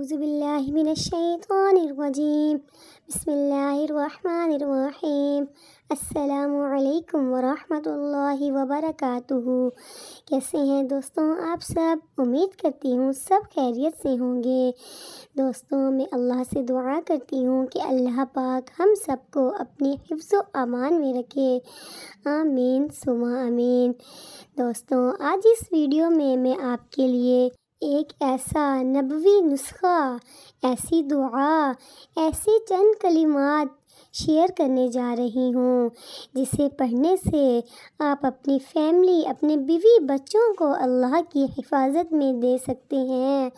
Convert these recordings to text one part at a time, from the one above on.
اعوذ باللہ من الشیطان الرجیم بسم اللہ الرحمن الرحیم السلام علیکم ورحمۃ اللہ وبرکاتہ۔ کیسے ہیں دوستوں آپ سب؟ امید کرتی ہوں سب خیریت سے ہوں گے۔ دوستوں میں اللہ سے دعا کرتی ہوں کہ اللہ پاک ہم سب کو اپنی حفظ و امان میں رکھے، آمین ثم آمین۔ دوستوں آج اس ویڈیو میں آپ کے لیے ایک ایسا نبوی نسخہ، ایسی دعا، ایسی چند کلمات شیئر کرنے جا رہی ہوں جسے پڑھنے سے آپ اپنی فیملی، اپنے بیوی بچوں کو اللہ کی حفاظت میں دے سکتے ہیں۔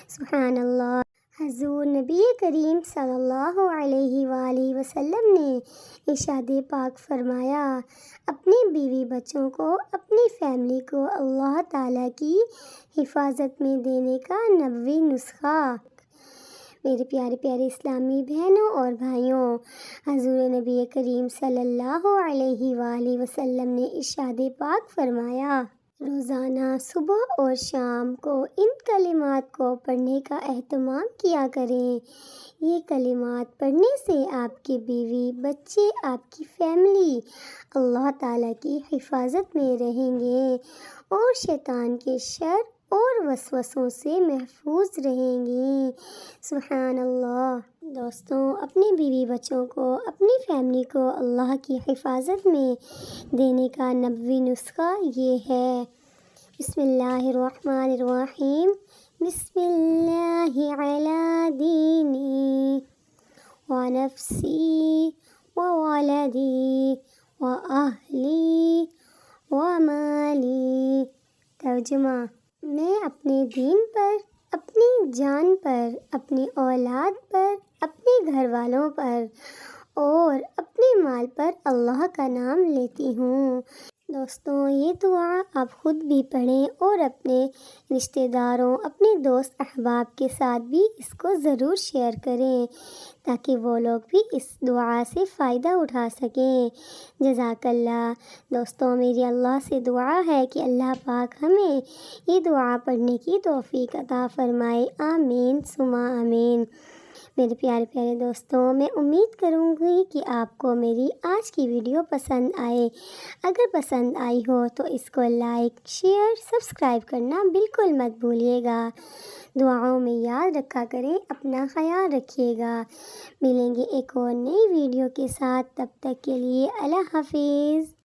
سبحان اللہ۔ حضور نبی کریم صلی اللہ علیہ وآلہ وسلم نے ارشاد پاک فرمایا، اپنے بیوی بچوں کو، اپنی فیملی کو اللہ تعالیٰ کی حفاظت میں دینے کا نبوی نسخہ۔ میرے پیارے پیارے اسلامی بہنوں اور بھائیوں، حضور نبی کریم صلی اللہ علیہ وآلہ وسلم نے ارشاد پاک فرمایا، روزانہ صبح اور شام کو ان کلمات کو پڑھنے کا اہتمام کیا کریں۔ یہ کلمات پڑھنے سے آپ کے بیوی بچے، آپ کی فیملی اللہ تعالیٰ کی حفاظت میں رہیں گے اور شیطان کے شر اور وسوسوں سے محفوظ رہیں گی۔ سبحان اللہ۔ دوستوں اپنے بیوی بچوں کو، اپنی فیملی کو اللہ کی حفاظت میں دینے کا نبوی نسخہ یہ ہے۔ بسم اللہ الرحمن الرحیم۔ بسم اللہ علی دینی ونفسی وولدی واہلی ومالی۔ ترجمہ: میں اپنے دین پر، اپنی جان پر، اپنی اولاد پر، اپنے گھر والوں پر اور اپنے مال پر اللہ کا نام لیتی ہوں۔ دوستوں یہ دعا آپ خود بھی پڑھیں اور اپنے رشتہ داروں، اپنے دوست احباب کے ساتھ بھی اس کو ضرور شیئر کریں تاکہ وہ لوگ بھی اس دعا سے فائدہ اٹھا سکیں۔ جزاک اللہ۔ دوستوں میری اللہ سے دعا ہے کہ اللہ پاک ہمیں یہ دعا پڑھنے کی توفیق عطا فرمائے، آمین ثم آمین۔ میرے پیارے پیارے دوستوں، میں امید کروں گی کہ آپ کو میری آج کی ویڈیو پسند آئے۔ اگر پسند آئی ہو تو اس کو لائک، شیئر، سبسکرائب کرنا بالکل مت بھولیے گا۔ دعاؤں میں یاد رکھا کریں، اپنا خیال رکھیے گا۔ ملیں گے ایک اور نئی ویڈیو کے ساتھ، تب تک کے لیے اللہ حافظ۔